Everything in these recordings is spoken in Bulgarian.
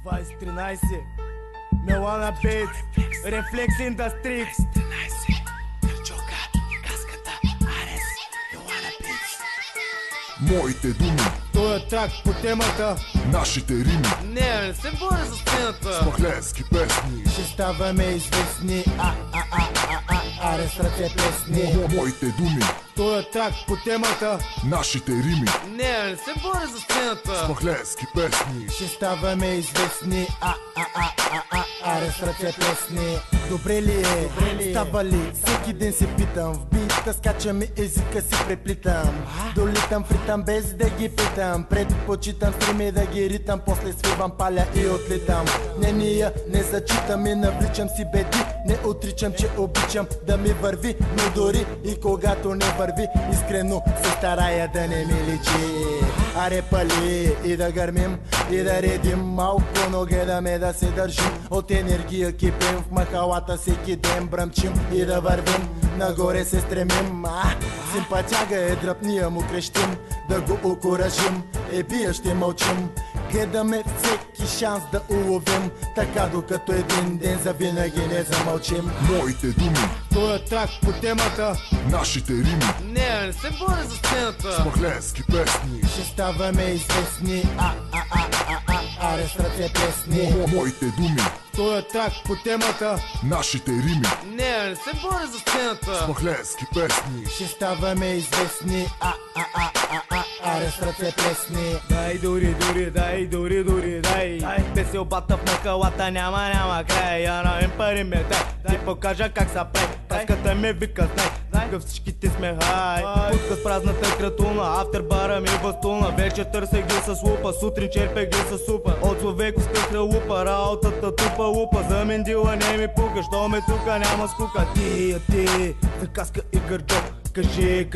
2013 Милана Бит, Рефлекс Индастрикс. Моите думи, Той е трак по темата. нашите рими, Не се боря за сцената. смахленски песни. Ще ставаме известни. Аре с ръце плесни. Моите думи, Той е трак по темата. нашите рими, Не се боря за сцената. смахленски песни. Ще ставаме известни. Аре с ръце плесни. Добре ли е? Става ли? Всеки ден се питам. В бита скачаме, езика си преплитам. Долитам в ритъм без да ги питам. Предпочитам стрими да ги ритам. После свивам, паля и отлитам. Не зачитам и навличам си беди. Не отричам, че обичам да ми върви. Но дори и когато не върви, искрено се старая да не ми личи. Аре пали и да гърмим и да редим. Малко, но гледаме да се държим. От енергия кипим, в махалата всеки ден бръмчим и да вървим. Нагоре се стремим. Симпатяга е дръпния му крещим. Да го окуражим, бия ще мълчим. Гледаме всеки шанс да уловим. Така докато един ден завинаги не замълчим. Моите думи, Той е трак по темата. нашите рими, Не се боря за сцената. смахленски песни. Ще ставаме известни. Аре с ръце плесни. Моите думи, Той е трак по темата. нашите рими, Не се боря за сцената. смахленски песни. Ще ставаме известни. Аре с ръце плесни. Дай дори, дай. Песел бата в махалата, няма край. Я на пари ме дай. Ти покажа как са прави. Таската ме вика знай. Къв всичките сме хай. Путка с празната кратуна, автербара ми бастуна. Вече търся ги с лупа, сутрин черпя ги с супа. От човековска хралупа, работата тупа лупа. За мендила не ми пука, що ме тука няма скука. Ти, за каска и гърджок. Кажи,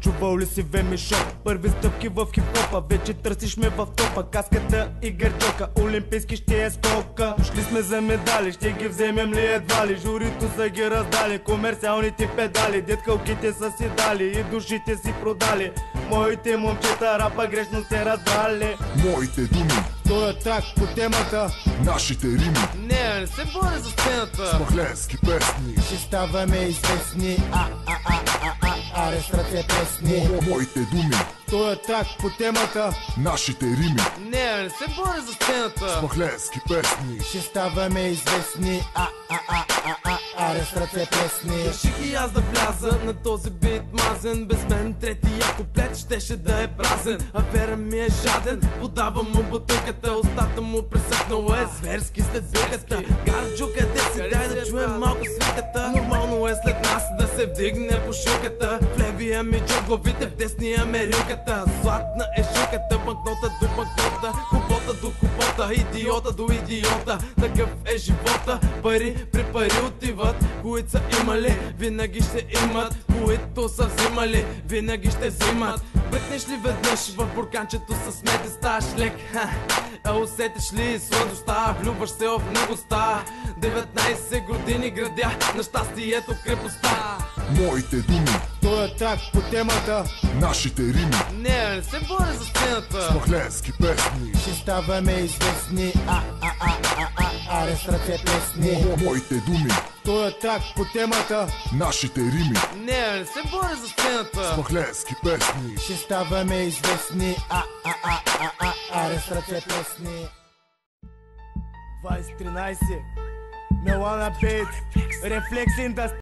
чувал ли си Веми Шоу? Първи стъпки в хип-хопа, вече търсиш ме в топа. Каската и гърджока, олимпийски ще е скока. Дошли сме за медали, ще ги вземем ли едва ли? Журито са ги раздали, комерциалните педали. Деткалките са си дали и душите си продали. Моите момчета рапа грешно се разбрали. Моите думи, Той е трак по темата. нашите рими, Не се боря за сцената. смахленски песни. Ще ставаме известни. Аре с ръце плесни. Моите думи, Той е трак по темата. нашите рими, Не се боря за сцената. смахленски песни. Ще ставаме известни. Аре с ръце плесни. Реших и аз да вляза на този бит мазен. Без мен третия куплет щеше да е празен. Афера ми е жаден, подавам му бутилката. Устата му пресъхнала е зверски след буката. Гарджо, къде си? Дай да чуем малко свиката. Нормално е след нас да се вдигне пошуката. В левия ми джоб главите, в десния мерилката. Златна е шуката, банкнота до банкнота, хубота до хубота, идиота до идиота. Такъв е живота, пари при пари отиват. Които са имали, винаги ще имат. Които са взимали, винаги ще взимат. Бръкнеш ли веднъж в бурканчето с мед и ставаш лек? Усетиш ли сладостта, влюбваш се в многостта. 19 години градя на щастието крепостта. Моите думи, Той е трак по темата. нашите рими, Не се боря за сцената. смахленски песни. Ще ставаме известни. Аре с ръце плесни. Моите думи, Той е трак по темата. нашите рими, Не се боря за сцената. смахленски песни. Ще ставаме известни. Аре с ръце плесни. 2013 Милана Бит, Рефлекс Индастрикс.